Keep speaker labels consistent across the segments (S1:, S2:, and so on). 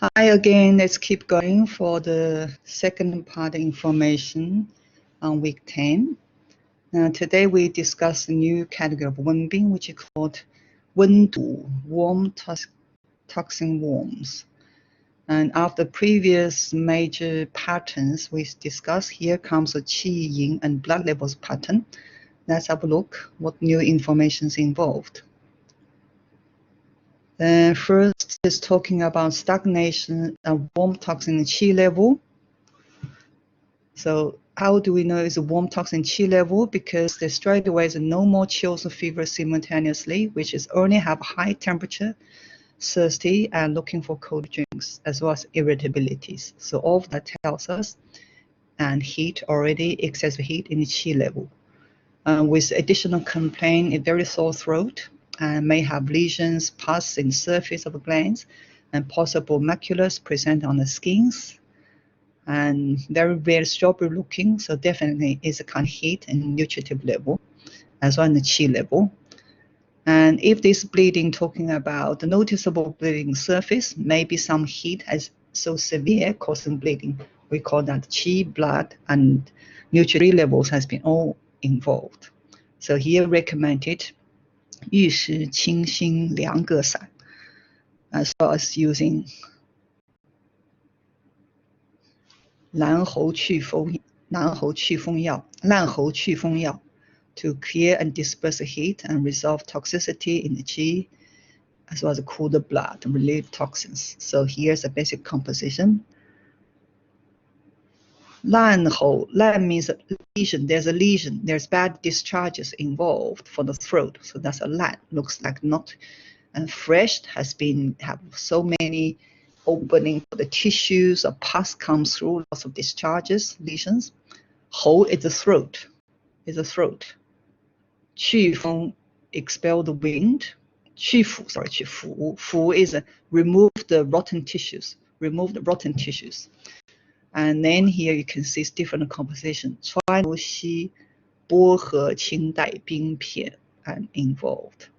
S1: Hi again, let's keep going for the second part information on week 10. Now today we discuss a new category of Wenbing, which is called Wendu, warm toxin worms. And after previous major patterns we discussed, here comes a qi, yin, and blood levels pattern. Let's have a look what new information is involved. First is talking about stagnation and warm toxin qi level. So how do we know it's a warm toxin qi level? Because there's straight away is no more chills or fever simultaneously, which is only have high temperature, thirsty, and looking for cold drinks, as well as irritabilities. So all of that tells us, and heat already, excessive heat in the qi level. With additional complaint, a very sore throat, and may have lesions, pus in the surface of the glands, and possible maculars present on the skins, and very strawberry looking. So definitely is a kind of heat and nutritive level, as well as the qi level. And if this bleeding, talking about the noticeable bleeding surface, maybe some heat is so severe causing bleeding. We call that qi, blood, and nutrient levels has been all involved. So here recommended 玉石清心凉膈散, as well as using 蓝猴祛风药 to clear and disperse the heat and resolve toxicity in the qi, as well as cool the blood and relieve toxins. So here's the basic composition. 烂means lesion. There's a lesion. There's bad discharges involved for the throat. So that's a 烂. Looks like not and fresh, have so many opening for the tissues, or pus comes through, lots of discharges, lesions. 喉 is the throat. 祛风 expel the wind. 祛腐 is remove the rotten tissues. And then here you can see different composition. 川流溪薄荷清代冰片 and involved.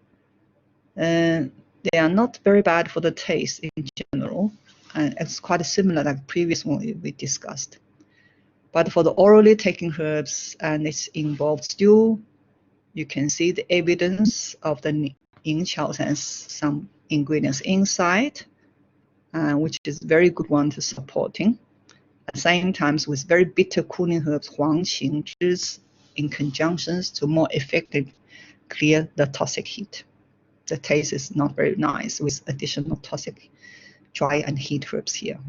S1: And they are not very bad for the taste in general, and it's quite similar like previous one we discussed. But for the orally taking herbs, and it's involved still, you can see the evidence of the yin qiao and some ingredients inside, which is very good one to supporting. At the same time, with very bitter cooling herbs, huang qing zhi, in conjunctions to more effectively clear the toxic heat. The taste is not very nice with additional toxic dry and heat herbs here.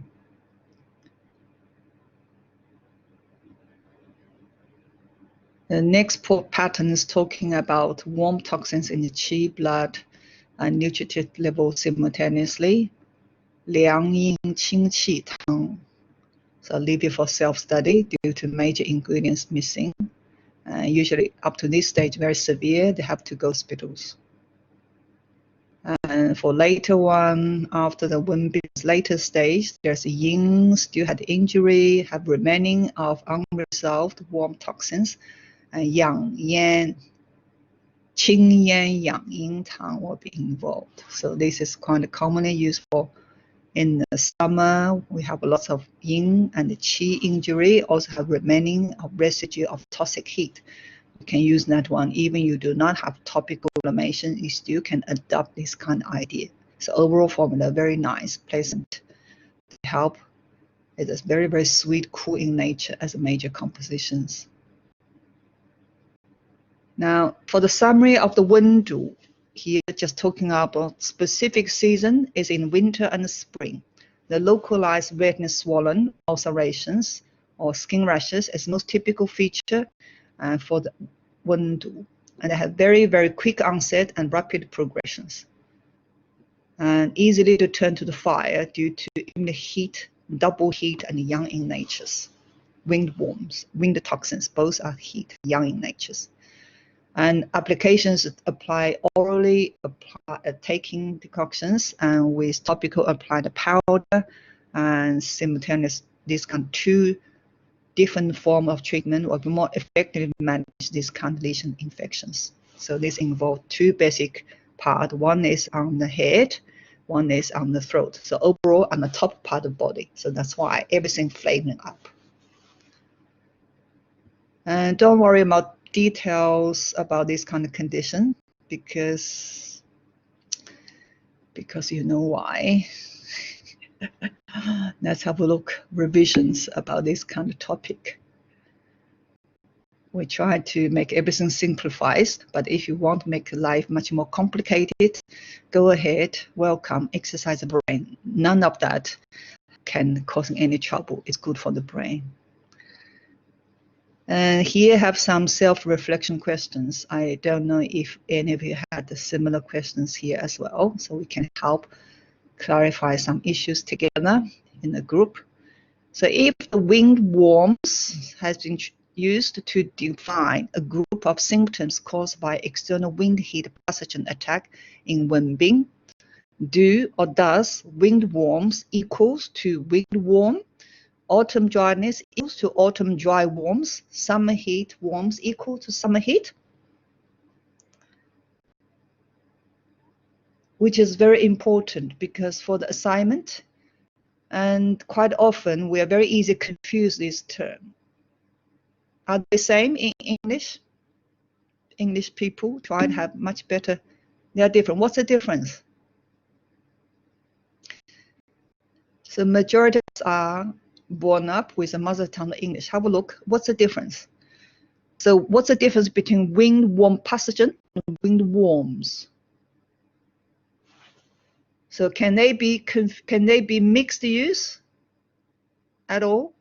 S1: The next pattern is talking about warm toxins in the qi, blood, and nutritive level simultaneously. 凉阴清气汤. So leave it for self-study due to major ingredients missing. Usually up to this stage, very severe, they have to go hospitals. And for later one, after the Wenbing's later stage, there's a yin, still had injury, have remaining of unresolved warm toxins, and yang yan, qing yan yang yin tang will be involved. So this is quite commonly used for in the summer. We have lots of yin and the qi injury, also have remaining of residue of toxic heat. You can use that one. Even you do not have topical inflammation, you still can adopt this kind of idea. So overall formula, very nice, pleasant to help. It is very sweet, cool in nature as a major compositions. Now for the summary of the Wendu, here just talking about specific season is in winter and spring. The localized redness, swollen, ulcerations, or skin rashes is most typical feature for the Wendu, and they have very quick onset and rapid progressions, and easily to turn to the fire due to the heat, double heat, and yang in natures. Windworms, wind toxins, both are heat, yang in natures. And applications apply orally, taking decoctions, and with topical apply the powder, and simultaneous. These kind of two different form of treatment will be more effectively manage these kind of lesion infections. So this involves two basic parts. One is on the head, one is on the throat. So overall on the top part of the body. So that's why everything flaming up. And don't worry about details about this kind of condition because you know why. Let's have a look, revisions about this kind of topic. We try to make everything simplified, but if you want to make life much more complicated, go ahead, welcome, exercise the brain. None of that can cause any trouble. It's good for the brain. And here I have some self-reflection questions. I don't know if any of you had the similar questions here as well, so we can help clarify some issues together in the group. So if the winged worms has been used to define a group of symptoms caused by external wind heat pathogen attack in Wenbing, do or does winged worms equals to winged worm? Autumn dryness equals to autumn dry worms, summer heat worms equal to summer heat, which is very important because for the assignment, and quite often we are very easy to confuse this term. Are they the same in English? English people try to have much better. They are different. What's the difference? So majority of us are born up with a mother tongue English. Have a look. What's the difference? So what's the difference between winged worm pathogen and winged worms? So can they be mixed use at all?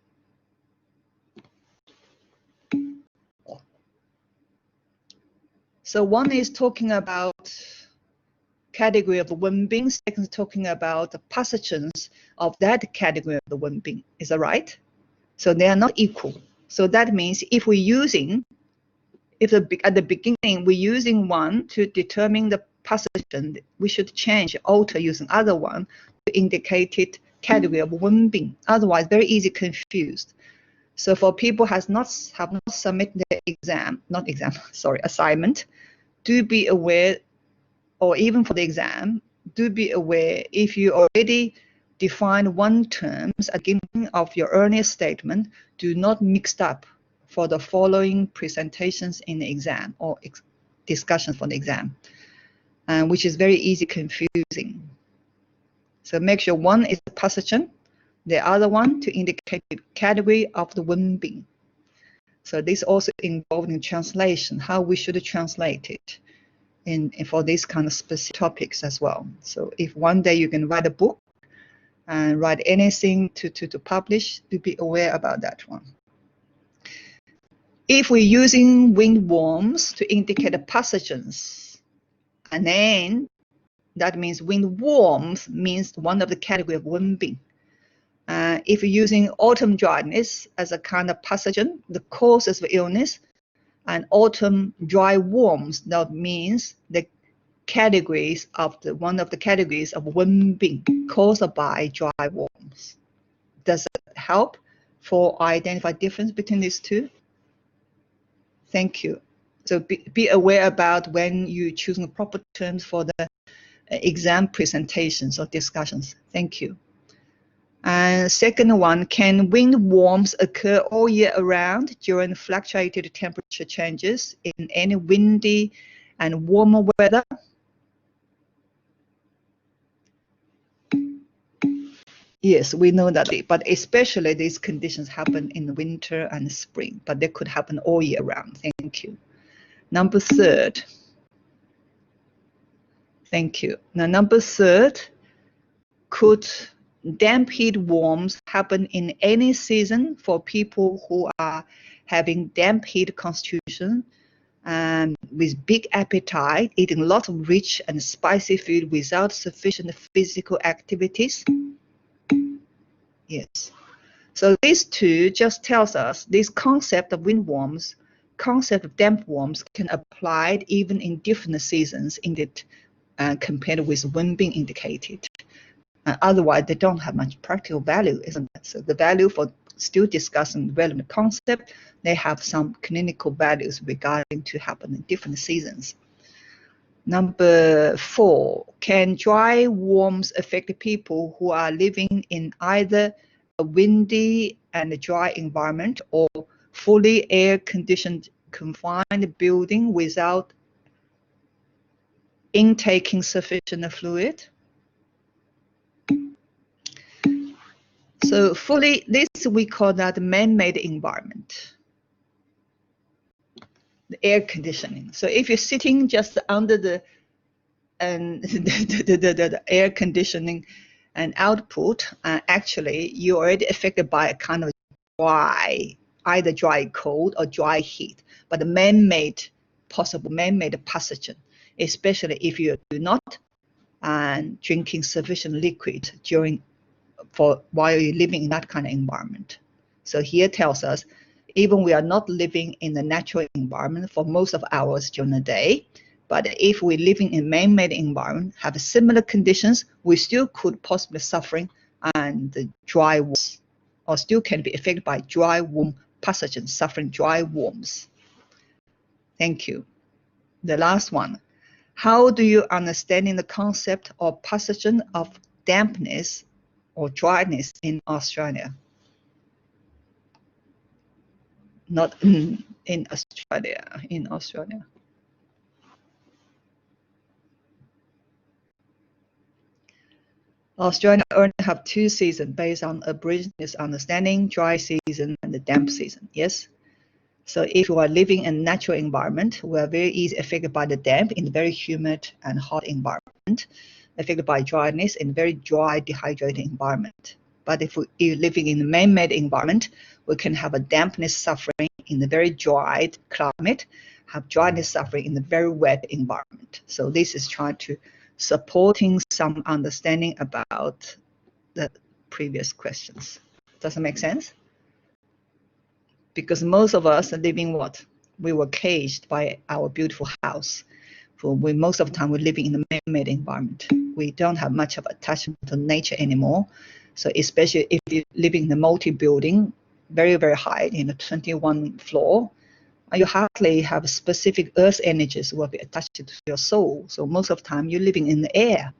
S1: So one is talking about category of the Wenbing, second is talking about the pathogens of that category of the Wenbing. Is that right? So they are not equal. So that means if we're using, at the beginning we're using one to determine the pathogen, we should change, alter using other one to indicate it category of Wenbing. Otherwise, very easy confused. So for people have not submitted the assignment, do be aware, or even for the exam, do be aware if you already define one term at the beginning of your earlier statement, do not mix up for the following presentations in the exam or discussions for the exam, which is very easy confusing. So make sure one is a pathogen, the other one to indicate the category of the Wenbing. So this also involved in translation, how we should translate it for these kind of specific topics as well. So if one day you can write a book and write anything to publish, do be aware about that one. If we're using winged worms to indicate the pathogens, and then that means winged worms means one of the category of Wenbing. If you're using autumn dryness as a kind of pathogen, the causes of illness, and autumn dry worms, that means the categories of one of the categories of Wenbing caused by dry worms. Does it help for identify difference between these two? Thank you. So be aware about when you choosing the proper terms for the exam presentations or discussions. Thank you. And second one, can winged worms occur all year around during fluctuated temperature changes in any windy and warmer weather? Yes, we know that, but especially these conditions happen in the winter and spring, but they could happen all year round. Thank you. Number third. Thank you. Now, number third, could damp heat worms happen in any season for people who are having damp heat constitution and with big appetite, eating lots of rich and spicy food without sufficient physical activities? Yes. So these two just tells us this concept of windworms, concept of damp worms can apply even in different seasons compared with when being indicated. Otherwise, they don't have much practical value, isn't it? So the value for still discussing relevant concept, they have some clinical values regarding to happen in different seasons. Number 4, can dry worms affect people who are living in either a windy and dry environment or fully air-conditioned confined building without intaking sufficient fluid? So this we call that man-made environment, the air conditioning. So if you're sitting just under the air conditioning and output, actually you're already affected by a kind of dry, either dry cold or dry heat, but the possible man-made pathogen, especially if you do not drinking sufficient liquid while you're living in that kind of environment. So here tells us, even we are not living in the natural environment for most of hours during the day, but if we're living in man-made environment, have similar conditions, we still could possibly suffering and the dry worms, or still can be affected by dry worm pathogens, suffering dry worms. Thank you. The last one. How do you understanding the concept or pathogen of dampness or dryness in Australia? Not in Australia, in Australia. Australia only have 2 seasons based on Aborigines understanding, dry season and the damp season, yes? So if you are living in a natural environment, we are very easily affected by the damp in a very humid and hot environment, affected by dryness in a very dry, dehydrated environment. But if you're living in a man-made environment, we can have a dampness suffering in a very dry climate, have dryness suffering in a very wet environment. So this is trying to supporting some understanding about the previous questions. Does it make sense? Because most of us are living what? We were caged by our beautiful house. Most of the time we're living in the man-made environment. We don't have much of attachment to nature anymore. So especially if you're living in a multi-building, very, very high, in a 21 floor, you hardly have specific earth energies will be attached to your soul. So most of the time you're living in the air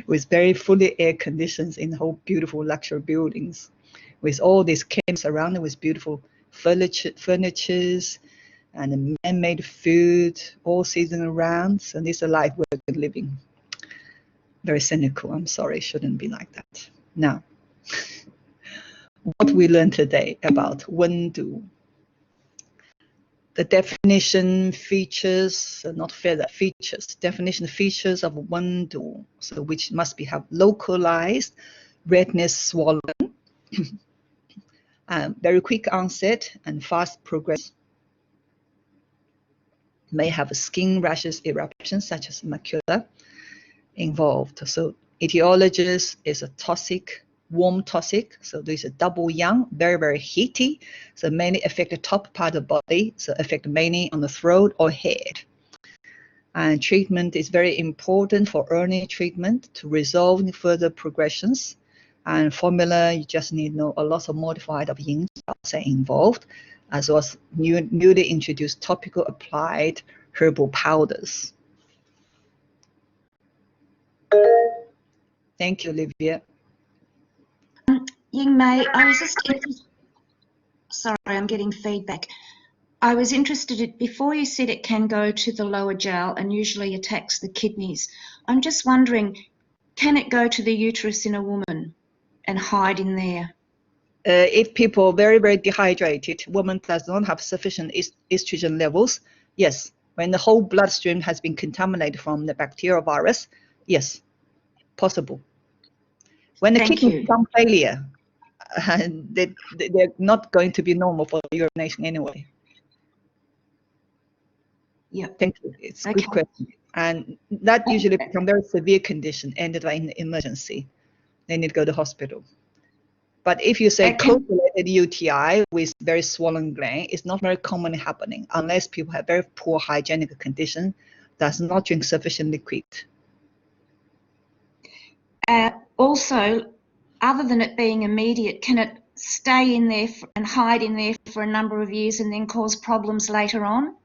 S1: with very fully air conditions in whole beautiful luxury buildings, with all these camps around it, with beautiful furnitures and man-made food all season around. So this is a life we're living. Very cynical. I'm sorry, it shouldn't be like that. Now, what we learned today about Wendu. The definition features, not feather, features, definition features of Wendu, so which must be have localized redness, swollen, very quick onset and fast progress. May have skin rashes, eruptions such as macular involved. So etiologist is a toxic, warm toxic. So this is double yang, very, very heaty. So mainly affect the top part of the body. So affect mainly on the throat or head. And treatment is very important for early treatment to resolve further progressions. And formula, you just need to know a lot of modified of yin say involved, as well as newly introduced topical applied herbal powders. Thank you, Olivia.
S2: Ying Mei, I was just interested. Sorry, I'm getting feedback. I was interested, before you said it can go to the lower jiao and usually attacks the kidneys. I'm just wondering, can it go to the uterus in a woman and hide in there?
S1: If people are very, very dehydrated, woman does not have sufficient estrogen levels, yes. When the whole bloodstream has been contaminated from the bacterial virus, yes, possible. When the kidney becomes failure, they're not going to be normal for urination anyway.
S2: Yeah.
S1: Thank you. It's a good question. And that usually becomes very severe condition, ended up in emergency. They need to go to hospital. But if you say coagulated UTI with very swollen gland, it's not very commonly happening unless people have very poor hygienic condition, does not drink sufficient liquid.
S2: Also, other than it being immediate, can it stay in there and hide in there for a number of years and then cause problems later on?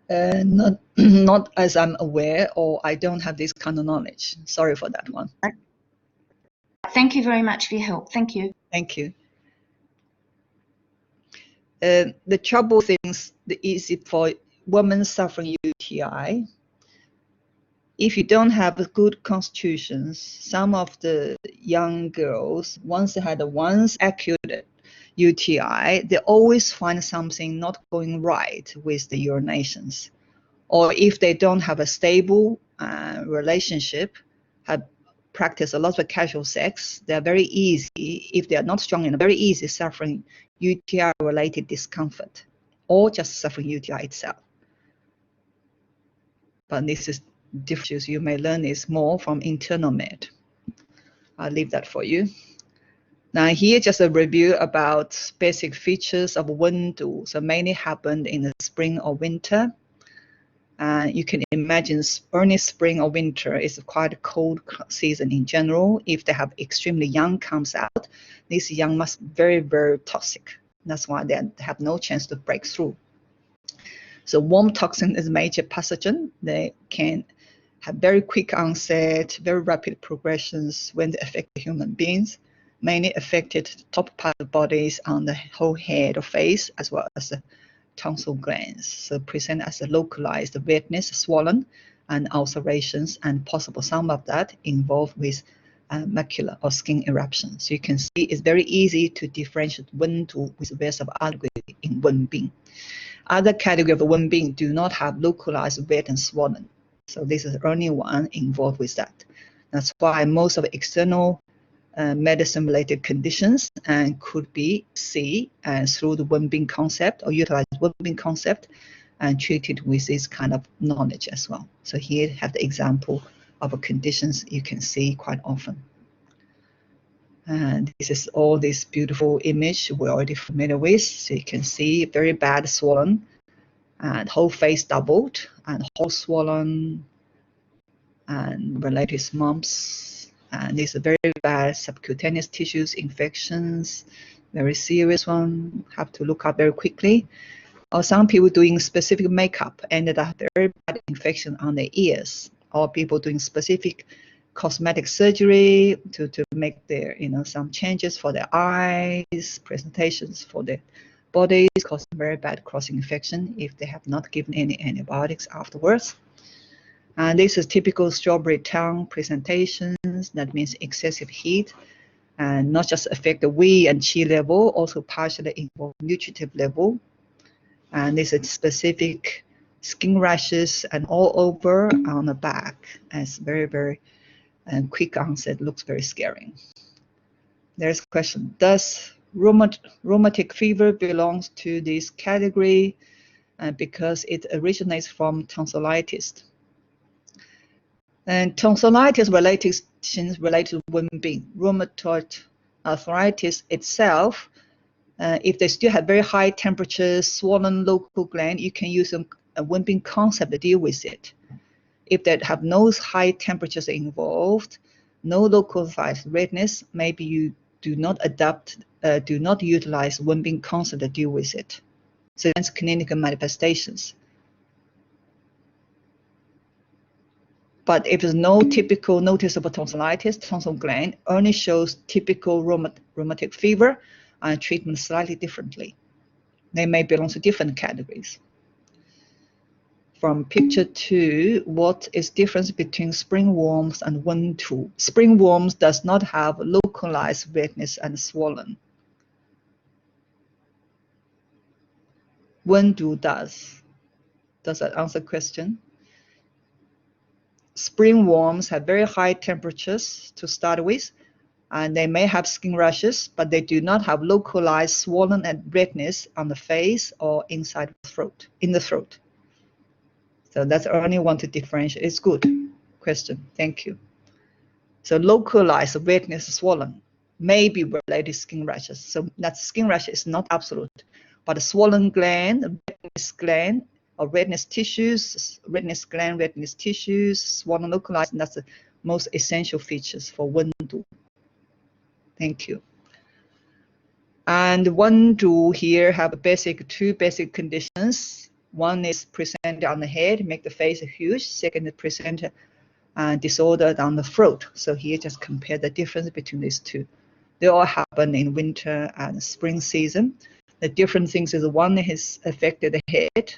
S1: Not, not as I'm aware, or I don't have this kind of knowledge. Sorry for that one.
S2: Thank you very much for your help. Thank you.
S1: Thank you. The trouble things, the easy for women suffering UTI. If you don't have a good constitutions, some of the young girls, once they had a acute UTI, they always find something not going right with the urinations. Or if they don't have a stable relationship, have practiced a lot of casual sex, they're very easy, if they're not strong enough, very easy suffering UTI-related discomfort, or just suffering UTI itself. But this is different. You may learn this more from internal med. I'll leave that for you. Now here, just a review about basic features of Wendu. So mainly happened in the spring or winter. You can imagine early spring or winter is quite a cold season in general. If they have extremely young comes out, these young must be very, very toxic. That's why they have no chance to break through. So warm toxin is a major pathogen. They can have very quick onset, very rapid progressions when they affect human beings, mainly affected the top part of the bodies on the whole head or face, as well as the tonsil glands. So present as a localized redness, swollen, and ulcerations, and possible some of that involved with macular or skin eruption. So you can see it's very easy to differentiate Wendu with the rest of other grade in Wenbing. Other category of Wenbing do not have localized red and swollen. So this is the only one involved with that. That's why most of the external medicine-related conditions and could be seen through the Wenbing concept or utilize Wenbing concept and treated with this kind of knowledge as well. So here have the example of conditions you can see quite often. And this is all this beautiful image we're already familiar with. So you can see very bad swollen and whole face doubled and whole swollen and related mumps. And these are very bad subcutaneous tissues infections, very serious one, have to look up very quickly. Or some people doing specific makeup ended up very bad infection on their ears, or people doing specific cosmetic surgery to make their, some changes for their eyes, presentations for their bodies, causing very bad crossing infection if they have not given any antibiotics afterwards. And this is typical strawberry tongue presentations. That means excessive heat, and not just affect the Wei and Qi level, also partially involve nutritive level. And this is specific skin rashes and all over on the back. As very, very quick onset, looks very scary. There's a question: does rheumatic fever belongs to this category because it originates from tonsillitis? And tonsillitis related to Wenbing. Rheumatoid arthritis itself, if they still have very high temperatures, swollen local gland, you can use a Wenbing concept to deal with it. If they have no high temperatures involved, no localized redness, maybe you do not utilize Wenbing concept to deal with it. So that's clinical manifestations. But if there's no typical noticeable tonsillitis, tonsil gland only shows typical rheumatic fever and treatment slightly differently. They may belong to different categories. From picture 2, what is difference between spring worms and Wendu? Spring worms does not have localized redness and swollen. Wendu does. Does that answer the question? Spring worms have very high temperatures to start with, and they may have skin rashes, but they do not have localized swollen and redness on the face or inside the throat, in the throat. So that's the only one to differentiate. It's good question. Thank you. So localized redness, swollen, may be related to skin rashes. So that skin rash is not absolute, but a swollen gland, redness gland, or redness tissues, redness gland, redness tissues, swollen localized, and that's the most essential features for Wendu. Thank you. And Wendu here have two basic conditions. One is presented on the head, make the face huge. Second is presented disorder on the throat. So here just compare the difference between these two. They all happen in winter and spring season. The different things is one has affected the head,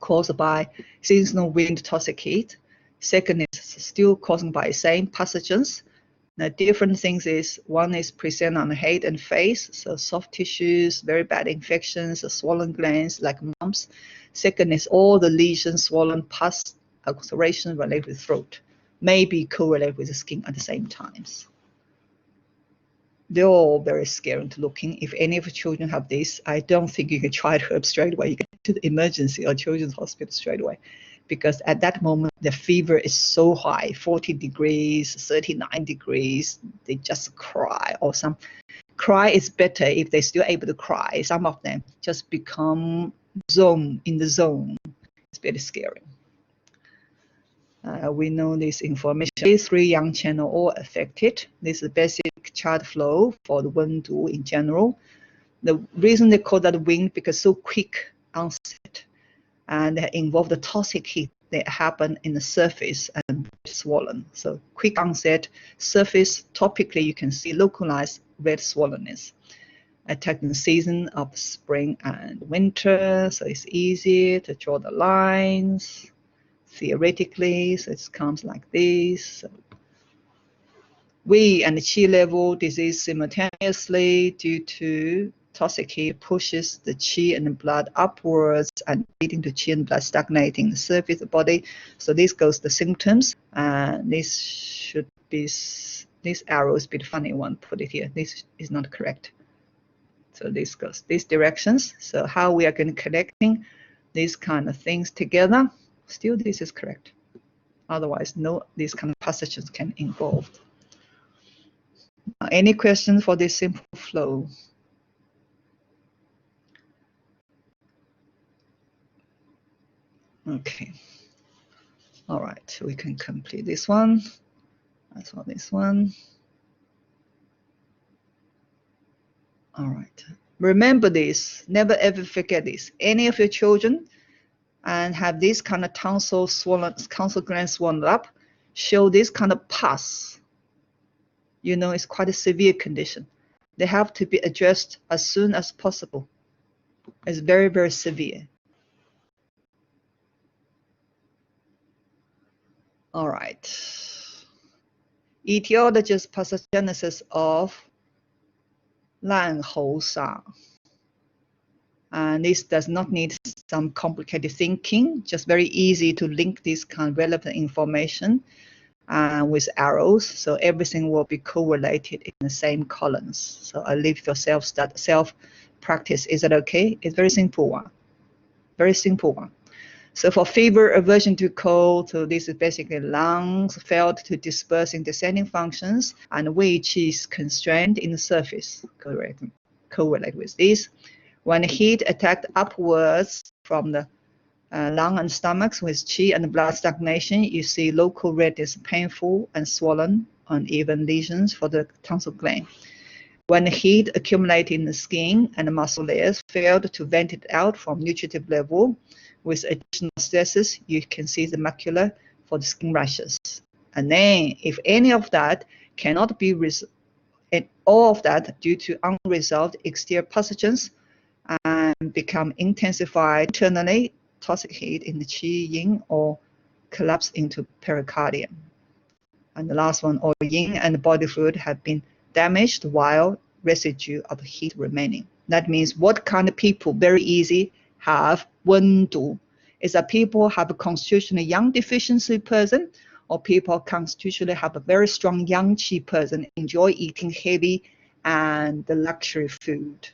S1: caused by seasonal wind toxic heat. Second is still caused by same pathogens. The different things is one is present on the head and face, so soft tissues, very bad infections, swollen glands like mumps. Second is all the lesions, swollen pus, ulceration related with throat, may be correlated with the skin at the same times. They're all very scary to looking. If any of the children have this, I don't think you can try to help straight away. You get to the emergency or children's hospital straight away, because at that moment the fever is so high, 40 degrees, 39 degrees. They just cry, or some cry is better if they're still able to cry. Some of them just become in the zone. It's very scary. We know this information. These three young channel all affected. This is basic chart flow for the Wendu in general. The reason they call that wind because so quick onset, and they involve the toxic heat that happen in the surface and swollen. So quick onset, surface, topically you can see localized red swollenness. Attacking the season of spring and winter, so it's easy to draw the lines. Theoretically, so it comes like this. So Wei and Qi level disease simultaneously due to toxic heat pushes the Qi and the blood upwards and leading to Qi and blood stagnating the surface of the body. So this goes the symptoms, and this should be, this arrow is a bit funny one, put it here. This is not correct. So this goes these directions. So how we are going to connecting these kind of things together. Still, this is correct. Otherwise, no, these kind of passages can involve. Any questions for this simple flow? Okay. All right, we can complete this one. As well, this one. All right. Remember this. Never ever forget this. Any of your children and have this kind of tonsil swollen, tonsil gland swollen up, show this kind of pus, you know, it's quite a severe condition. They have to be addressed as soon as possible. It's very, very severe. All right. Etiologist pathogenesis of 烂喉伤. And this does not need some complicated thinking, just very easy to link this kind of relevant information with arrows. So everything will be correlated in the same columns. So I'll leave your self-practice. Is that okay? It's very simple one. Very simple one. So for fever, aversion to cold, so this is basically lungs failed to disperse in descending functions, and which is constrained in the surface. Correlate with this. When heat attacked upwards from the lung and stomachs with qi and blood stagnation, you see local redness, painful and swollen, uneven lesions for the tonsil gland. When heat accumulated in the skin and the muscle layers failed to vent it out from nutritive level, with additional stresses, you can see the macular for the skin rashes. And then, if any of that cannot be resolved, all of that due to unresolved exterior pathogens, and become intensified internally, toxic heat in the qi yin or collapse into pericardium. And the last one, or yin and body fluid have been damaged while residue of heat remaining. That means what kind of people very easy have wendu? Is that people have a constitutionally yang deficiency person, or people constitutionally have a very strong yang qi person, enjoy eating heavy and the luxury food.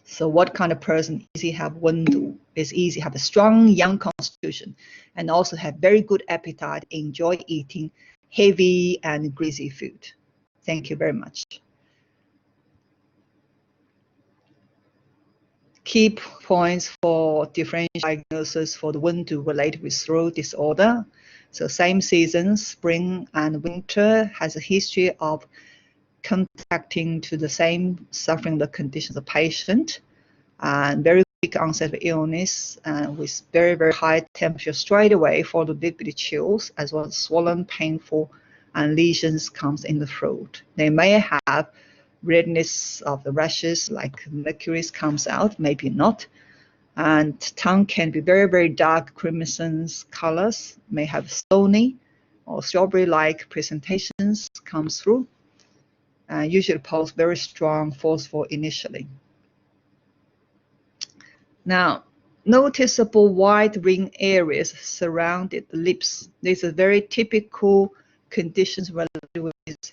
S1: So what kind of person easy have wendu? Is easy have a strong yang constitution and also have very good appetite, enjoy eating heavy and greasy food. Thank you very much. Key points for differential diagnosis for the wendu related with throat disorder. So same season, spring and winter, has a history of contacting to the same suffering the conditions of patient, and very quick onset of illness with very, very high temperature straight away, followed with chills, as well as swollen, painful, and lesions comes in the throat. They may have redness of the rashes, like mercury comes out, maybe not. And tongue can be very, very dark crimson colors, may have stony or strawberry-like presentations comes through. Usually pose very strong phosphor initially. Now, noticeable white ring areas surrounded the lips. These are very typical conditions related with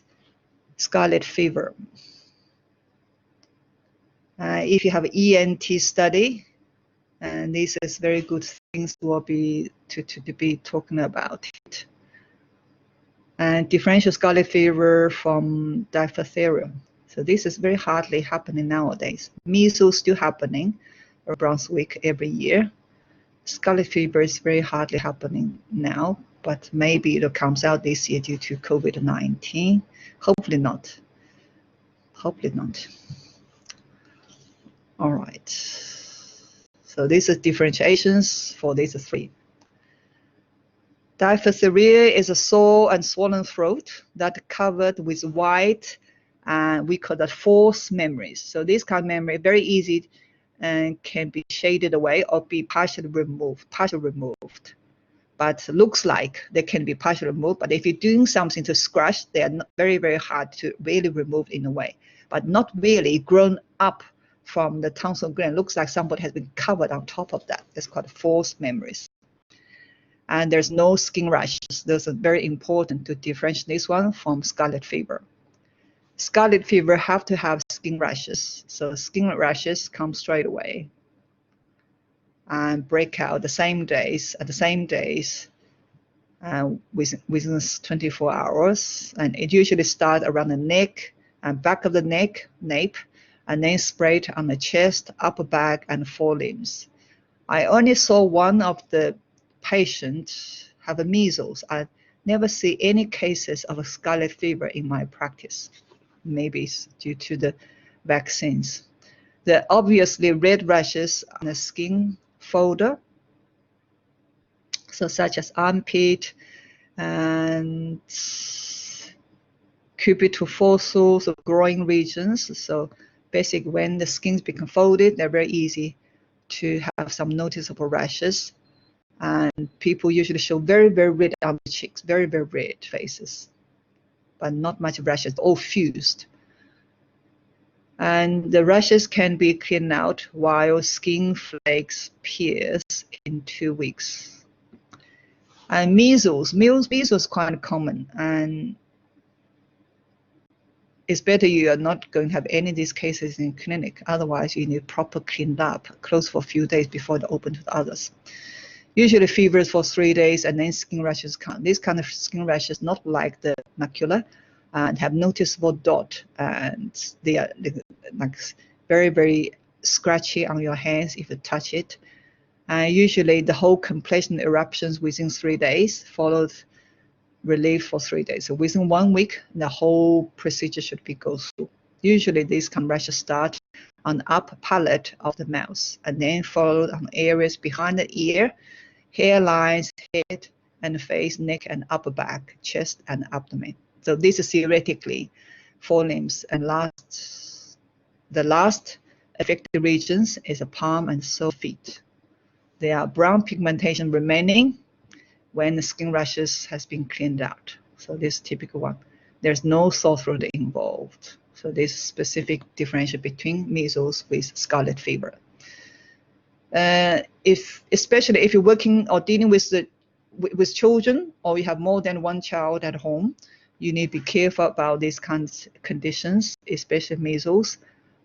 S1: scarlet fever. If you have an ENT study, and this is very good things will be to be talking about it. And differential scarlet fever from diphtheria. So this is very hardly happening nowadays. Measles still happening around week every year. Scarlet fever is very hardly happening now, but maybe it comes out this year due to COVID-19. Hopefully not. Hopefully not. All right. So these are differentiations for these three. Diphtheria is a sore and swollen throat that covered with white, and we call that false memories. So this kind of memory very easy and can be shaded away or be partially removed. But looks like they can be partially removed. But if you're doing something to scratch, they are not very, very hard to really remove in a way. But not really grown up from the tonsil gland. Looks like somebody has been covered on top of that. It's called false memories. And there's no skin rashes. Those are very important to differentiate this one from scarlet fever. Scarlet fever have to have skin rashes. So skin rashes come straight away and break out the same days, within 24 hours. And it usually starts around the neck and back of the neck, nape, and then spread on the chest, upper back, and forelimbs. I only saw one of the patients have a measles. I never see any cases of a scarlet fever in my practice. Maybe it's due to the vaccines. The obviously red rashes on the skin folder, so such as armpit and cubital fossils of groin regions. So basically when the skins become folded, they're very easy to have some noticeable rashes. And people usually show very, very red on the cheeks, very, very red faces, but not much rashes, all fused. And the rashes can be cleaned out while skin flakes appears in 2 weeks. And measles is quite common, and it's better you are not going to have any of these cases in clinic. Otherwise, you need proper cleaned up, closed for a few days before they open to the others. Usually fevers for 3 days and then skin rashes come. These kind of skin rashes, not like the macular, and have noticeable dot, and they are like very, very scratchy on your hands if you touch it. Usually the whole completion eruptions within 3 days, followed relief for 3 days. So within 1 week, the whole procedure should be go through. Usually these kind of rashes start on the upper palate of the mouth and then followed on areas behind the ear, hairlines, head and face, neck and upper back, chest and abdomen. So this is theoretically forelimbs, and the last affected regions is the palm and sole feet. There are brown pigmentation remaining when the skin rashes has been cleaned out. So this is typical one. There's no sore throat involved. So this is specific differentiation between measles with scarlet fever. Especially if you're working or dealing with children, or you have more than one child at home, you need to be careful about these kinds of conditions, especially measles.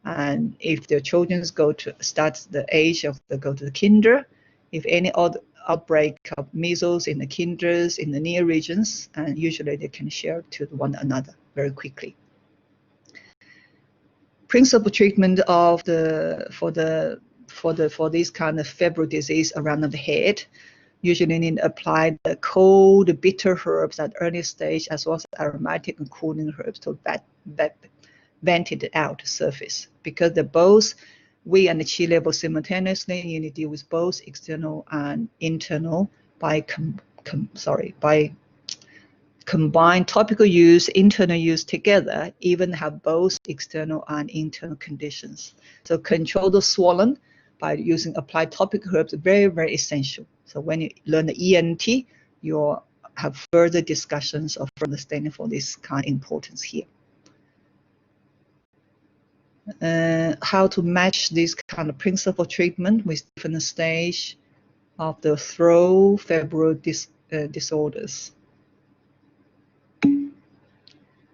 S1: And if the children go to the kinder, if any other outbreak of measles in the kinders, in the near regions, and usually they can share to one another very quickly. Principal treatment of for this kind of febrile disease around the head, usually need to apply the cold, bitter herbs at early stage, as well as aromatic and cooling herbs to vent it out surface, because they're both weak and chi level simultaneously. You need to deal with both external and internal by combine topical use, internal use together, even have both external and internal conditions. So control the swollen by using applied topical herbs, very, very essential. So when you learn the ENT, you'll have further discussions of understanding for this kind of importance here. How to match this kind of principle treatment with different stage of the throat febrile disorders.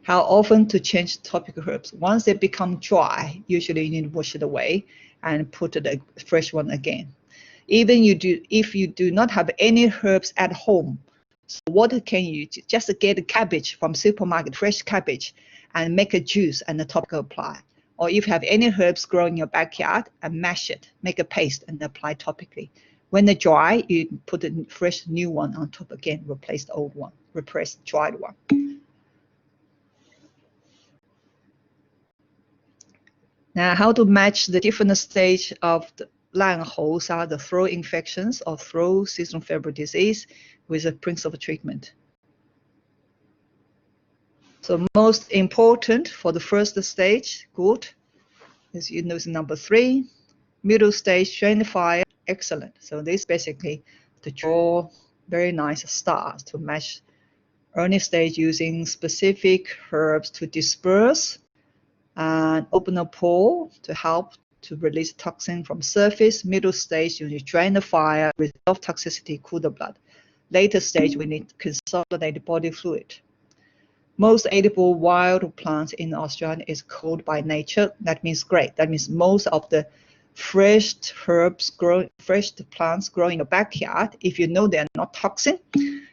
S1: How often to change topical herbs. Once they become dry, usually you need to wash it away and put a fresh one again. Even if you do not have any herbs at home, so what can you do? Just get a cabbage from supermarket, fresh cabbage, and make a juice and a topical apply. Or if you have any herbs growing in your backyard, and mash it, make a paste and apply topically. When they're dry, you put a fresh new one on top again, replace the old one, replace the dried one. Now, how to match the different stage of the Langhose are the throat infections or throat seasonal febrile disease with a principal treatment. So most important for the first stage, good, is you know number 3. Middle stage, strain fire, excellent. So this basically to draw very nice stars to match early stage using specific herbs to disperse and open a pore to help to release toxin from surface. Middle stage, you need to drain the fire, resolve toxicity, cool the blood. Later stage, we need to consolidate the body fluid. Most edible wild plants in Australia is cold by nature. That means great. That means most of the fresh herbs, fresh plants growing in your backyard, if you know they're not toxin,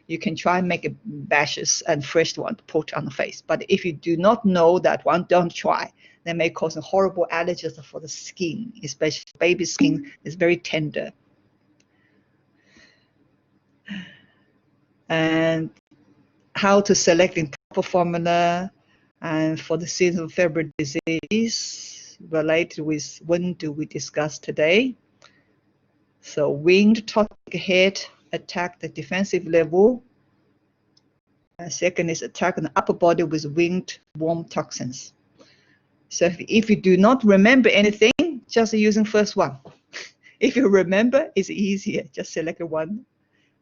S1: you can try and make a bashes and fresh one to put on the face. But if you do not know that one, don't try. They may cause horrible allergies for the skin, especially baby skin is very tender. And how to select in proper formula and for the seasonal febrile disease related with when do we discuss today. So winged toxic head attack the defensive level. Second is attack on the upper body with winged worm toxins. So if you do not remember anything, just using first one. If you remember, it's easier. Just select one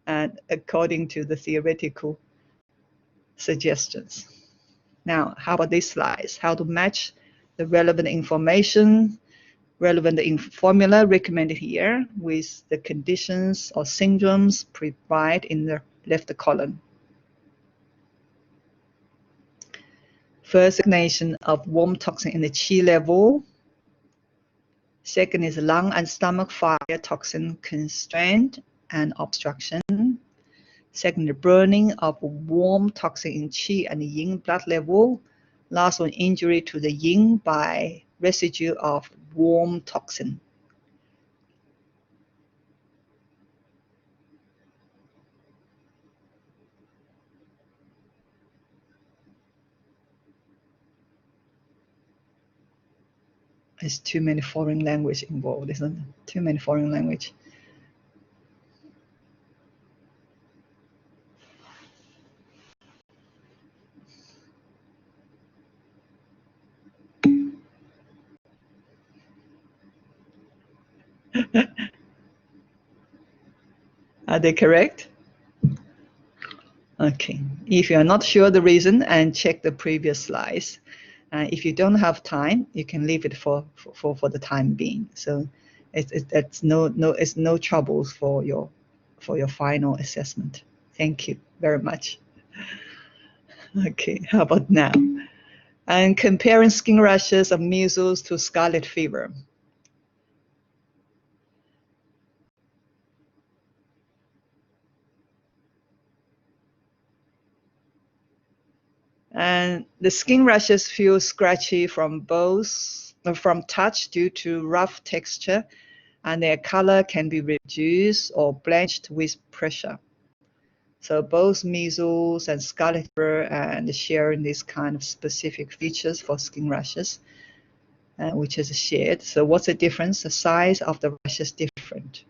S1: and according to the theoretical suggestions. Now, how about these slides? How to match the relevant information, relevant formula recommended here with the conditions or syndromes provided in the left column. First, designation of worm toxin in the chi level. Second is lung and stomach fire toxin constraint and obstruction. Second, the burning of worm toxin in qi and yin blood level. Last one, injury to the yin by residue of worm toxin. There's too many foreign language involved, isn't it? Too many foreign language. Are they correct? Okay. If you are not sure the reason, and check the previous slides. If you don't have time, you can leave it for the time being. So it's no troubles for your final assessment. Thank you very much. Okay. How about now? And comparing skin rashes of measles to scarlet fever. And the skin rashes feel scratchy from touch due to rough texture, and their color can be reduced or blanched with pressure. So both measles and scarlet fever and sharing these kind of specific features for skin rashes. which is shared. So what's the difference? The size of the rashes different.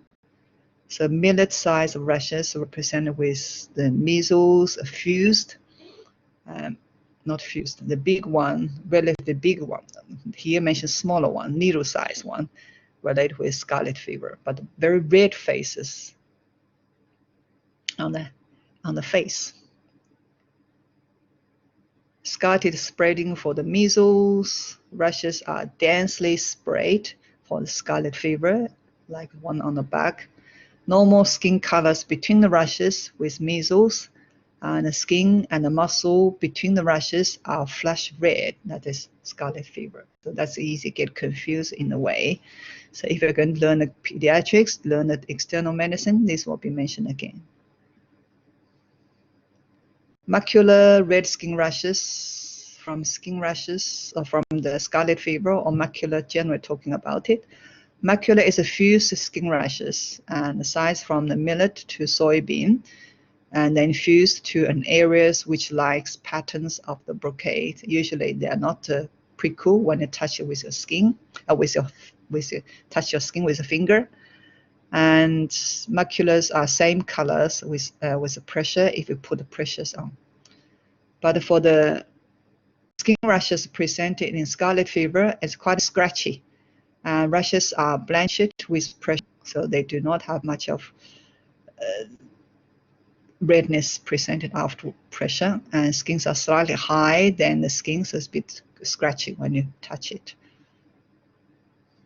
S1: So millet size of rashes represented with the measles fused, not fused, the big one, relatively big one. Here mentioned smaller one, needle size one, related with scarlet fever, but very red faces on the face. Scarlet spreading for the measles. Rashes are densely spread for the scarlet fever, like one on the back. Normal skin colors between the rashes with measles, and the skin and the muscle between the rashes are flush red. That is scarlet fever. So that's easy to get confused in a way. So if you're going to learn the pediatrics, learn the external medicine, this will be mentioned again. Macular red skin rashes from or from the scarlet fever, or macular generally talking about it. Macular is a fused skin rashes, and the size from the millet to soybean, and then fused to an areas which likes patterns of the brocade. Usually they are not prickle when you touch it with your skin, touch your skin with a finger. And maculars are same colors with the pressure if you put the pressures on. But for the skin rashes presented in scarlet fever, it's quite scratchy. Rashes are blanched with pressure, so they do not have much of redness presented after pressure, and skins are slightly high, then the skin is a bit scratchy when you touch it.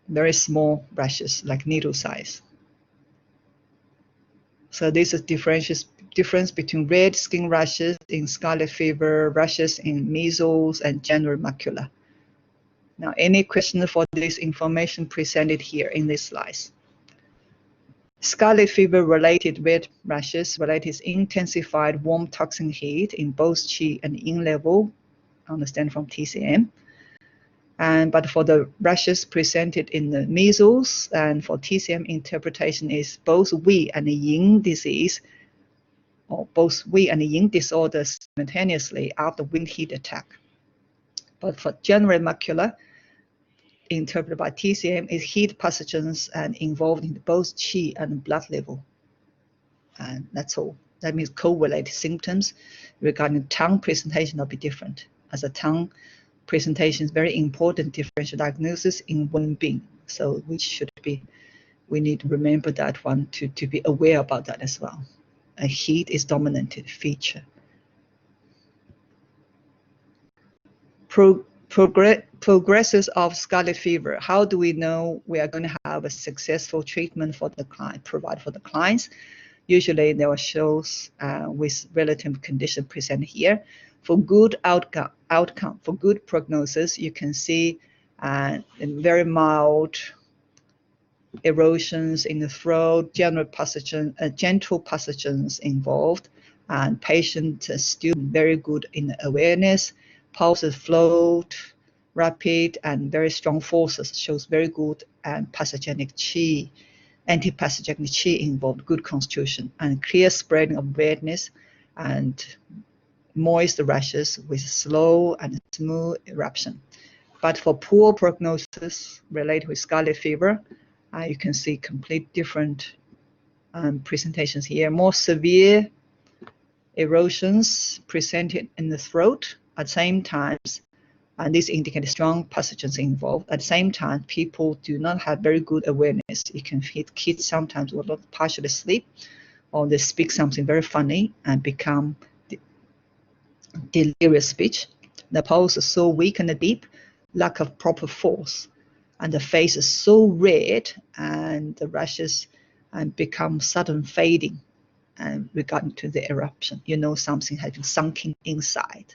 S1: Very small rashes, like needle size. So this is difference between red skin rashes in scarlet fever, rashes in measles, and general macular. Now, any question for this information presented here in this slides? Scarlet fever-related red rashes related intensified warm toxin heat in both Qi and Yin level, understand from TCM. But for the rashes presented in the measles, and for TCM interpretation is both Wi and Yin disease, or both Wi and Yin disorders simultaneously after wind heat attack. But for general macular, interpreted by TCM, is heat pathogens and involved in both Qi and blood level. And that's all. That means co-related symptoms regarding tongue presentation will be different, as a tongue presentation is very important differential diagnosis in Wenbing. So we need to remember that one to be aware about that as well. A heat is dominant feature. Progresses of scarlet fever. How do we know we are going to have a successful treatment for the client, provide for the clients? Usually there are shows with relative condition presented here. For good outcome, for good prognosis, you can see very mild erosions in the throat, gentle pathogens involved, and patient still very good in awareness, pulses flowed, rapid and very strong forces, shows very good and pathogenic Qi, anti-pathogenic Qi involved, good constitution, and clear spreading of redness and moist rashes with slow and smooth eruption. But for poor prognosis related with scarlet fever, you can see complete different presentations here. More severe erosions presented in the throat at the same time, and this indicates strong pathogens involved. At the same time, people do not have very good awareness. You can hit kids sometimes will not partially sleep, or they speak something very funny and become delirious speech. The pulse is so weak and deep, lack of proper force, and the face is so red, and the rashes become sudden fading. And regarding to the eruption, you know something has been sunken inside.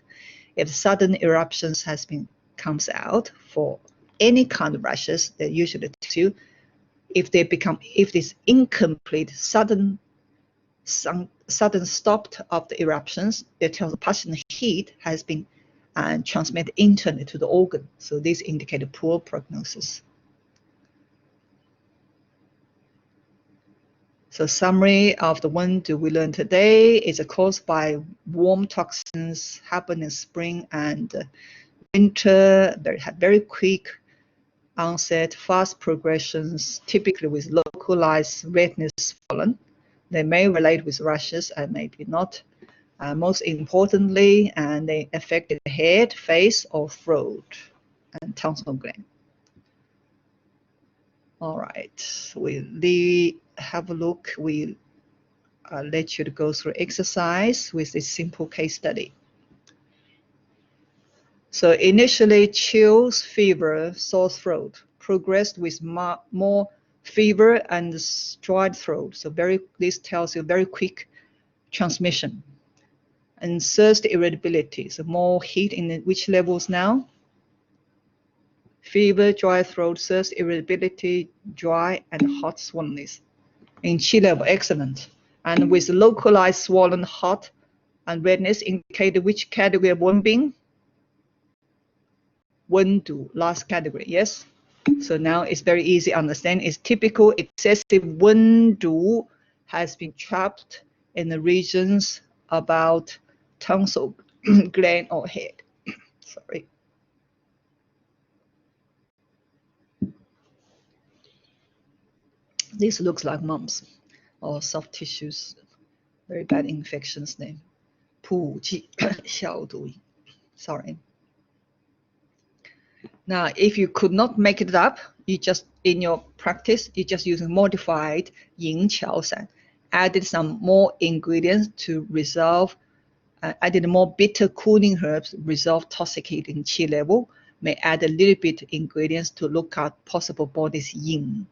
S1: If sudden eruptions comes out for any kind of rashes, they usually tell you if this incomplete sudden stop of the eruptions, they tell the patient heat has been transmitted internally to the organ. So this indicates poor prognosis. So summary of the one we learned today is caused by warm toxins happen in spring and winter. They have very quick onset, fast progressions, typically with localized redness swollen. They may relate with rashes and maybe not. Most importantly, and they affect the head, face, or throat, and tonsil gland. All right, we have a look. We let you to go through exercise with this simple case study. So initially, chills, fever, sore throat, progressed with more fever and dry throat. So this tells you very quick transmission. And thirst, irritability. So more heat in which levels now? Fever, dry throat, thirst, irritability, dry and hot swollenness. In chi level, excellent. And with localized swollen, hot, and redness indicated which category of Wenbing? Wendu, last category, yes? So now it's very easy to understand. It's typical excessive Wendu has been trapped in the regions about tonsil gland or head. Sorry. This looks like mumps or soft tissues, very bad infections name. 普剂消毒. Sorry. Now, if you could not make it up, you just, in your practice, you just use modified 银桥散, added some more ingredients to resolve, added more bitter cooling herbs, resolve toxic heat in chi level, may add a little bit ingredients to look at possible body's yin,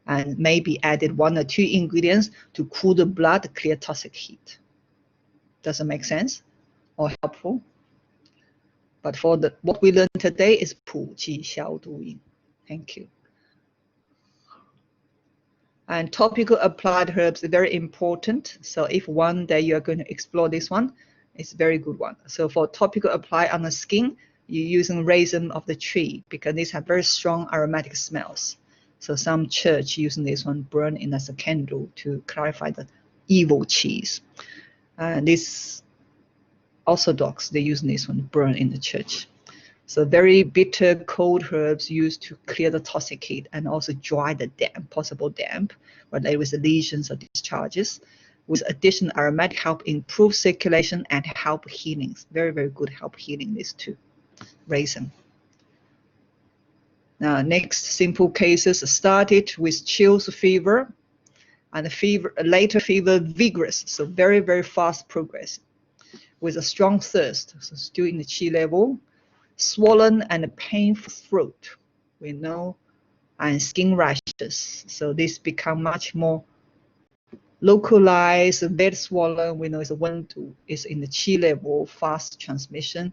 S1: and maybe added 1 or 2 ingredients to cool the blood, clear toxic heat. Does it make sense or helpful? But for what we learned today is 普剂消毒饮. Thank you. And topical applied herbs are very important. So if one day you are going to explore this one, it's a very good one. So for topical apply on the skin, you're using raisin of the tree because these have very strong aromatic smells. So some church using this one burn in as a candle to clarify the evil cheese. And this Orthodox, they use this one burn in the church. So very bitter cold herbs used to clear the toxic heat and also dry the damp, possible damp, related with the lesions or discharges. With additional aromatic help improve circulation and help healing. Very, very good help healing these two. Raisin. Now next simple cases started with chills, fever, and fever, later fever vigorous, so very, very fast progress. With a strong thirst, so still in the chi level, swollen and painful throat, we know, and skin rashes. So this become much more localized, bed swollen, we know it's a Wendu, is in the chi level, fast transmission.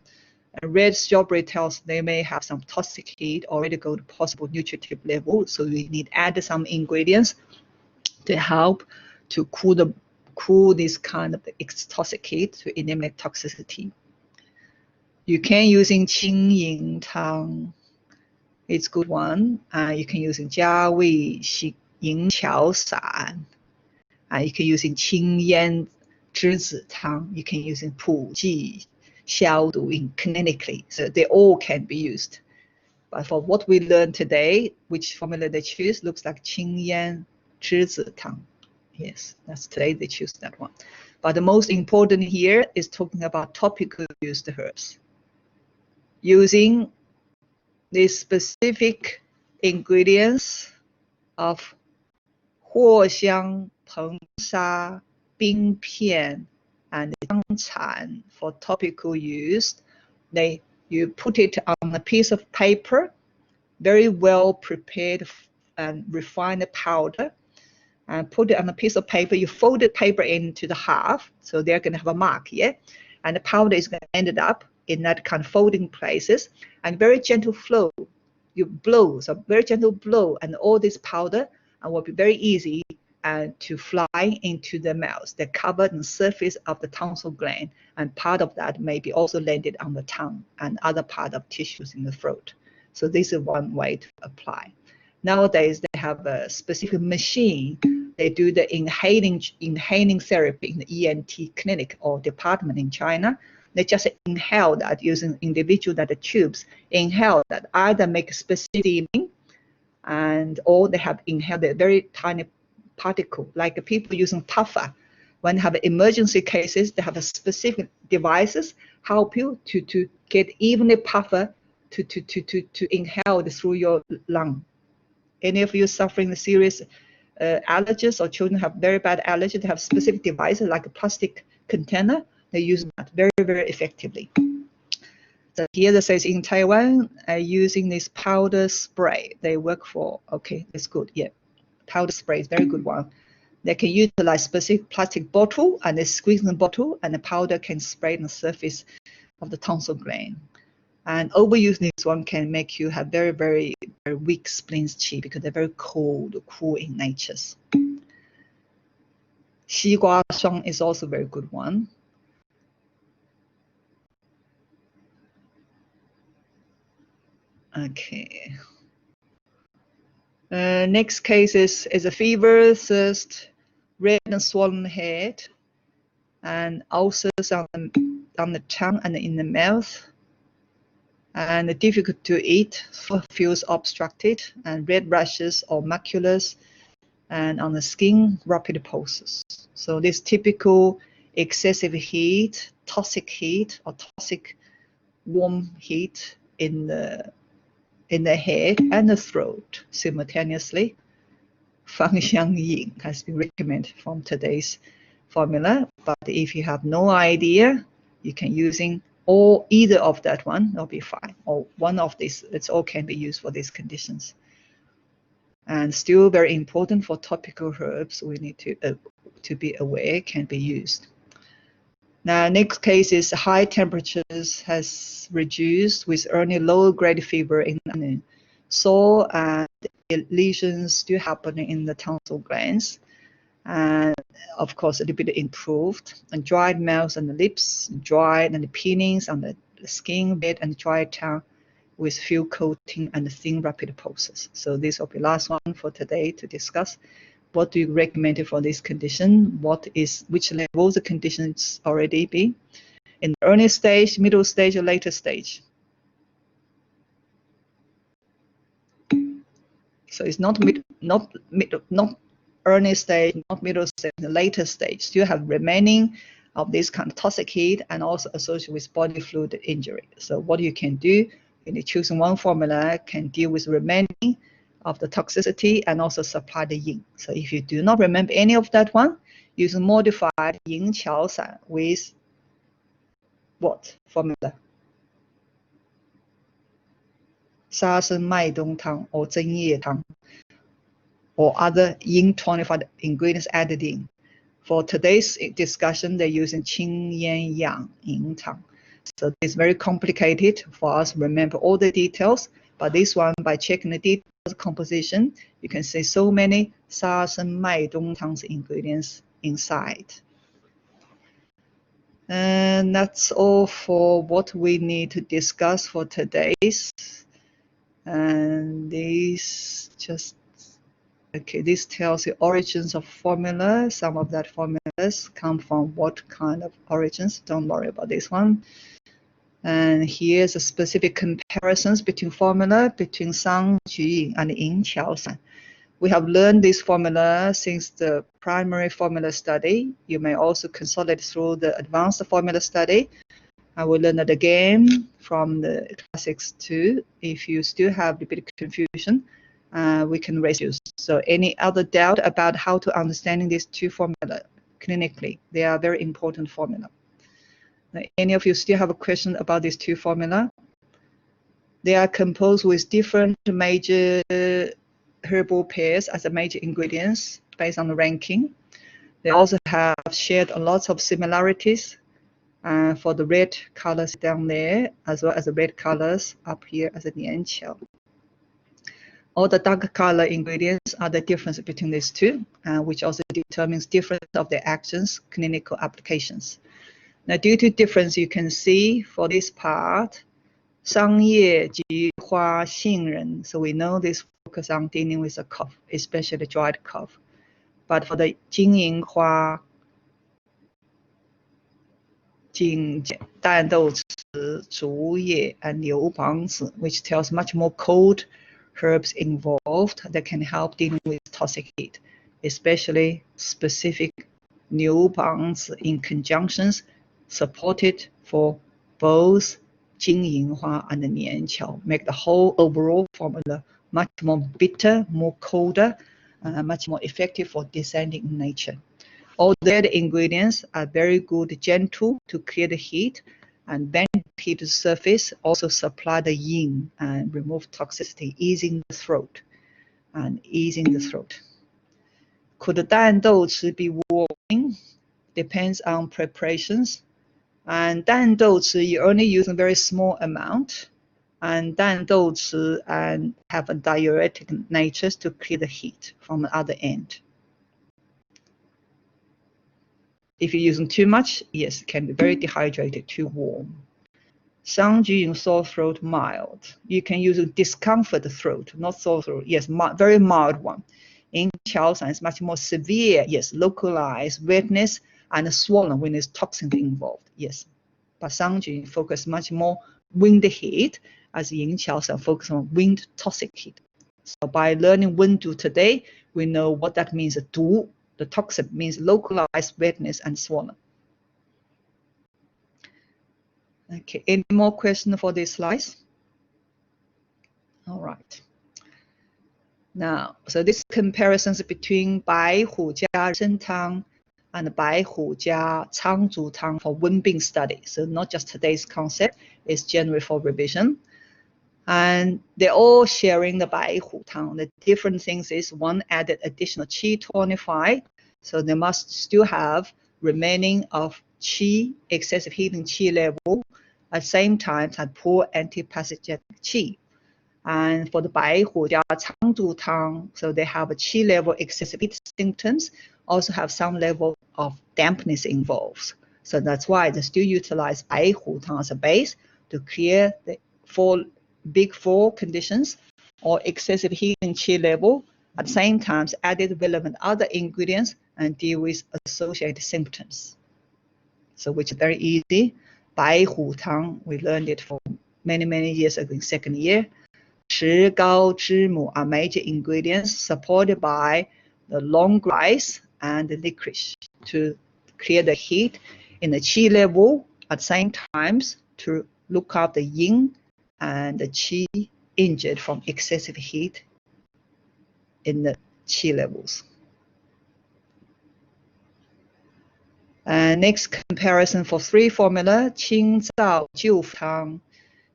S1: And red strawberry tells they may have some toxic heat, already go to possible nutritive level. So we need add some ingredients to help to cool this kind of toxic heat to eliminate toxicity. You can using 清银汤, it's good one. You can using 加味银桥散. You can using 清烟栀子汤. You can using 普剂消毒 clinically. So they all can be used. But for what we learned today, which formula they choose looks like 清烟栀子汤. Yes, that's today they choose that one. But the most important here is talking about topical used herbs. Using the specific ingredients of 藿香、硼砂、冰片, and 姜蚕 for topical use. You put it on a piece of paper, very well prepared and refined powder, and put it on a piece of paper. You fold the paper into the half, so they're going to have a mark, yeah? And the powder is going to end up in that kind of folding places, and very gentle flow. You blow, so very gentle blow, and all this powder will be very easy to fly into the mouth. They're covered in the surface of the tonsil gland, and part of that may be also landed on the tongue and other part of tissues in the throat. So this is one way to apply. Nowadays, they have a specific machine. They do the inhaling therapy in the ENT clinic or department in China. They just inhale that using individual that the tubes inhale that either make specific steaming and or they have inhaled a very tiny particle, like people using puffer. When they have emergency cases, they have a specific devices help you to get even a puffer to inhale through your lung. Any of you suffering serious allergies, or children have very bad allergies, they have specific devices like a plastic container. They use that very, very effectively. So here it says in Taiwan, using this powder spray, they work for, okay, that's good, yeah. Powder spray is very good one. They can utilize specific plastic bottle, and they squeeze the bottle, and the powder can spray on the surface of the tonsil gland. And overusing this one can make you have very, very, very weak spleen qi, because they're very cool in nature. 西瓜霜 is also a very good one. Okay. Next case is a fever, thirst, red and swollen head, and ulcers on the tongue and in the mouth, and difficult to eat, feels obstructed, and red rashes or maculars, and on the skin, rapid pulses. So this typical excessive heat, toxic heat, or toxic warm heat in the head and the throat simultaneously. Fang Xiang Yin has been recommended from today's formula, but if you have no idea, you can using either of that one, that'll be fine, or one of these, it's all can be used for these conditions. And still very important for topical herbs, we need to be aware can be used. Now, next case is high temperatures has reduced with only low grade fever in the sore, and lesions still happening in the tonsil glands. And of course, a little bit improved, and dried mouth and the lips, dried and the peelings on the skin bed, and dry tongue with few coating and thin rapid pulses. So this will be last one for today to discuss. What do you recommend for this condition? Which level the conditions already be? In the early stage, middle stage, or later stage? So it's not early stage, not middle stage, the later stage. Still have remaining of this kind of toxic heat, and also associated with body fluid injury. So what you can do, you need choosing one formula can deal with remaining of the toxicity and also supply the yin. So if you do not remember any of that one, use a modified yin qiao san with what formula? 沙参麦冬汤 or 针叶汤, or other yin tonified ingredients added in. For today's discussion, they're using qing yan yang yin tang. So it's very complicated for us to remember all the details, but this one, by checking the details composition, you can see so many 沙参麦冬汤 ingredients inside. And that's all for what we need to discuss for today's. And this tells the origins of formula. Some of that formulas come from what kind of origins. Don't worry about this one. And here's a specific comparisons between formula between Sang Ju and Yin Qiao San. We have learned this formula since the primary formula study. You may also consolidate through the advanced formula study. I will learn it again from the classics too. If you still have a bit of confusion, we can raise you. So any other doubt about how to understanding these two formula clinically? They are very important formula. Any of you still have a question about these two formula? They are composed with different major herbal pairs as a major ingredients based on the ranking. They also have shared a lot of similarities for the red colors down there, as well as the red colors up here as a nianqiao. All the dark color ingredients are the difference between these two, which also determines difference of the actions, clinical applications. Now, due to difference, you can see for this part, 桑叶菊花杏仁. So we know this focus on dealing with a cough, especially dried cough. But for the 金银花, 淡豆子, 竹叶, and 牛蒡子, which tells much more cold herbs involved. involved that can help dealing with toxic heat, especially specific new bonds in conjunctions supported for both 金银花 and 粘稠, make the whole overall formula much more bitter, more colder, much more effective for descending in nature. All the other ingredients are very good, gentle to clear the heat, and bend heat to the surface, also supply the yin and remove toxicity, easing the throat. Could 淡豆豉 be warming? Depends on preparations. And 淡豆豉 you only use a very small amount, and 淡豆豉 and have a diuretic nature to clear the heat from the other end. If you're using too much, yes, it can be very dehydrated, too warm. 香菊 in sore throat, mild. You can use a discomfort throat, not sore throat. Yes, very mild one. In 荞散 it's much more severe. Yes, localized redness and swollen when there's toxin involved. Yes, but 香菊 focus much more wind heat, as 银荞散 focus on wind toxic heat. So by learning 温度 today, we know what that means. 毒 the toxin means localized redness and swollen. Okay, any more questions for these slides? All right. Now, so this comparisons between 白虎加人参汤 and 白虎加苍竹汤 for 温病 study. So not just today's concept, it's generally for revision. And they're all sharing the 白虎汤. The different things is one added additional qi 25. So they must still have remaining of qi, excessive healing qi level, at the same time have poor antipathogenic qi. And for the 白虎加苍竹汤, so they have a qi level excessive heat symptoms, also have some level of dampness involved. So that's why they still utilize 白虎汤 as a base to clear the big four conditions or excessive heat and qi level, at the same time added relevant other ingredients and deal with associated symptoms. So which is very easy. 白虎汤, we learned it for many years ago in second year. 石膏知母 are major ingredients supported by the long grass and the licorice to clear the heat in the qi level, at the same times to look up the yin and the qi injured from excessive heat in the qi levels. Next comparison for three formula, 清燥救腹汤,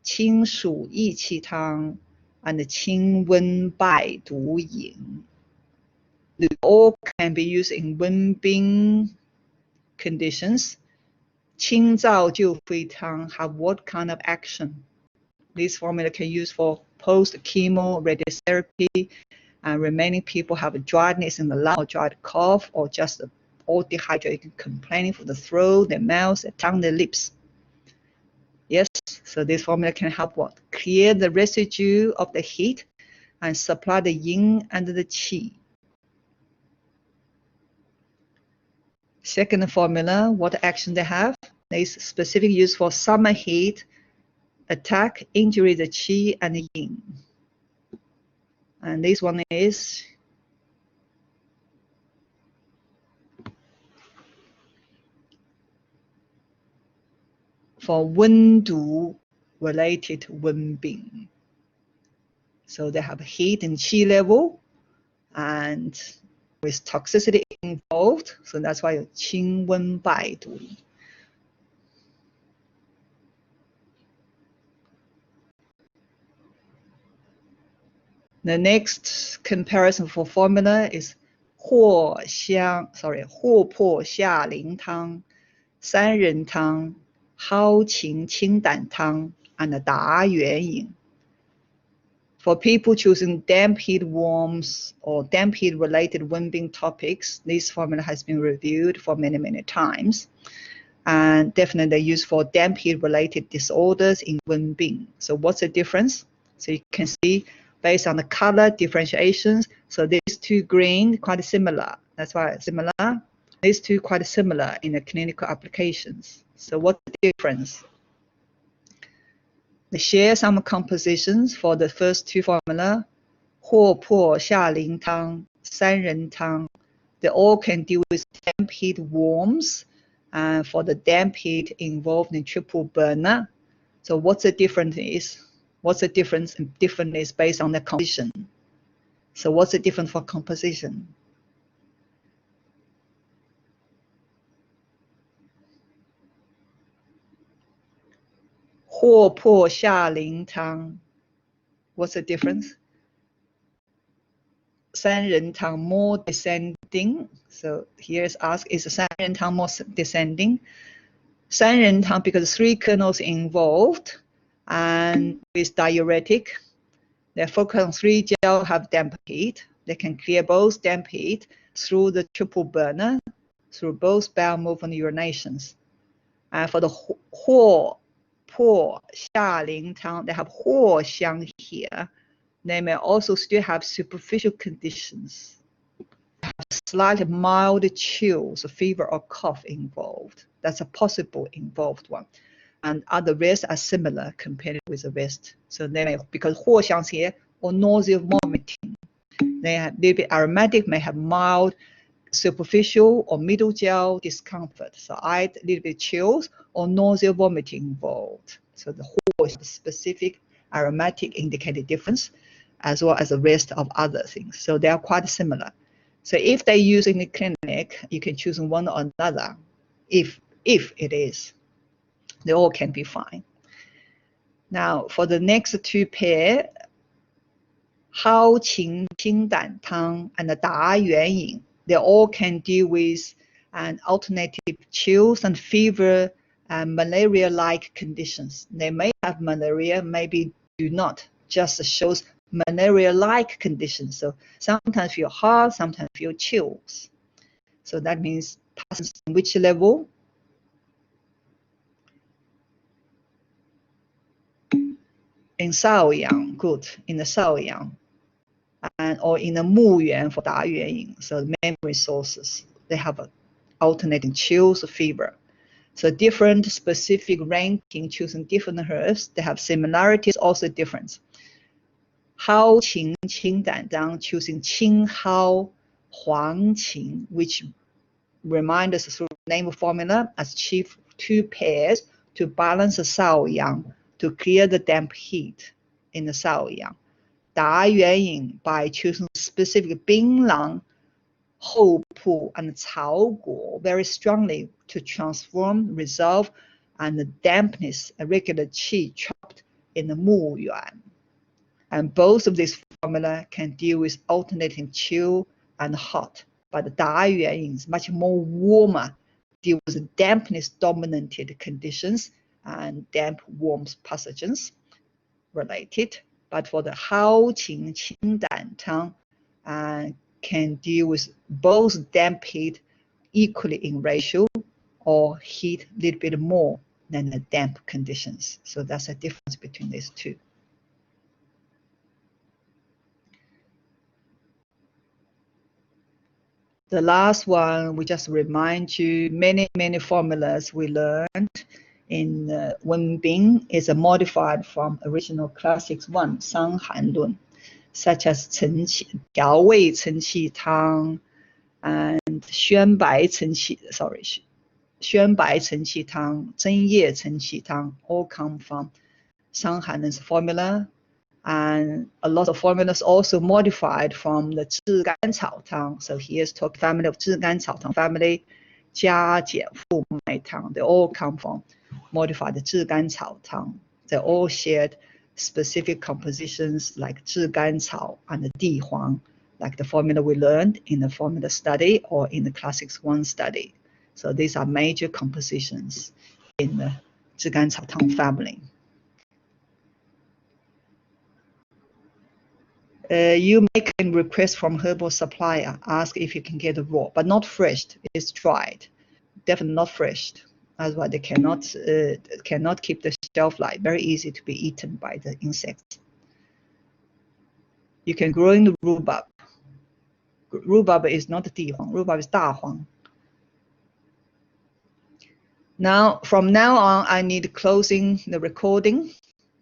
S1: 清暑益气汤, and 清温败毒饮. They all can be used in 温病 conditions. 清燥救肺汤 have what kind of action? This formula can use for post-chemo radiotherapy, and remaining people have a dryness in the lung or dry cough, or just all dehydrated, complaining for the throat, their mouth, their tongue, their lips. Yes, so this formula can help what? Clear the residue of the heat and supply the yin and the qi. Second formula, what action they have? There is specific use for summer heat, attack, injury the qi and the yin. And this one is for 温毒 related 温病. So they have heat and qi level and with toxicity involved. So that's why 清温败毒. The next comparison for formula is 霍破夏苓汤, 三仁汤, 蒿芹清胆汤, and 达元饮. For people choosing damp heat worms or damp heat related Wenbing topics, this formula has been reviewed for many times. And definitely used for damp heat related disorders in Wenbing. So what's the difference? So you can see based on the color differentiations. So these two green quite similar. That's why it's similar. These two quite similar in the clinical applications. So what's the difference? They share some compositions for the first two formula. 霍破夏灵汤, 三人汤. They all can deal with damp heat worms, and for the damp heat involved in triple burner. So what's the difference is? What's the difference? Different is based on the composition. So what's the difference for composition? Ho po xia ling tang. What's the difference? 三人汤 more descending. So here's asked, is 三人汤 more descending? 三人汤 because 3 kernels involved and with diuretic. They focus on 3 gel have damp heat. They can clear both damp heat through the triple burner, through both bowel movement urinations. And for the 霍破夏灵汤, they have 藿香 here. They may also still have superficial conditions, slightly mild chills, fever or cough involved. That's a possible involved one. And other rest are similar compared with the rest. So they may, because 藿香 here, or nausea, vomiting. They have little bit aromatic, may have mild, superficial or middle gel discomfort. So either a little bit chills or nausea, vomiting involved. So the 藿is specific aromatic indicated difference, as well as the rest of other things. So they are quite similar. So if they use in the clinic, you can choose one or another. If it is, they all can be fine. Now for the next 2 pair, 蒿芩清胆汤 and the 达元饮, they all can deal with an alternative chills and fever and malaria-like conditions. They may have malaria, maybe do not, just shows malaria-like conditions. So sometimes feel hot, sometimes feel chills. So that means passes in which level? In Shaoyang, good, in the Shaoyang. And or in the 木元 for 达元饮. So memory sources, they have alternating chills, fever. So different specific ranking, choosing different herbs, they have similarities, also difference. 蒿芩清胆汤 choosing 青蒿黄芩, which remind us through name formula as chief 2 pairs to balance the Shaoyang, to clear the damp heat in the Shaoyang. 达元饮 by choosing specific 槟榔, 厚朴 and 草果 very strongly to transform, resolve, and the dampness, a regular qi trapped in the 木元. And both of these formula can deal with alternating chill and hot, but the 达元饮 is much more warmer, deal with dampness dominated conditions and damp warm pathogens related. But for the 蒿芩清胆汤, can deal with both damp heat equally in ratio or heat a little bit more than the damp conditions. So that's the difference between these 2. The last one, we just remind you, many formulas we learned in Wenbing is modified from original Classics 1, 伤寒论, such as 调味承气汤 and 宣白承气汤, 针叶承气汤, all come from 伤寒论 formula. And a lot of formulas also modified from the 炙甘草汤. So here's talk family of 炙甘草汤 family, 加减复脉汤. They all come from modified 炙甘草汤. They all shared specific compositions like 炙甘草 and the 地黄, like the formula we learned in the formula study or in the Classics 1 study. So these are major compositions in the 炙甘草汤 family. You make a request from herbal supplier, ask if you can get it raw, but not fresh. It's dried, definitely not fresh. Otherwise, they cannot keep the shelf life. Very easy to be eaten by the insects. You can grow in the rhubarb. Rhubarb is not 地黄, rhubarb is 大黄. Now, from now on, I need closing the recording.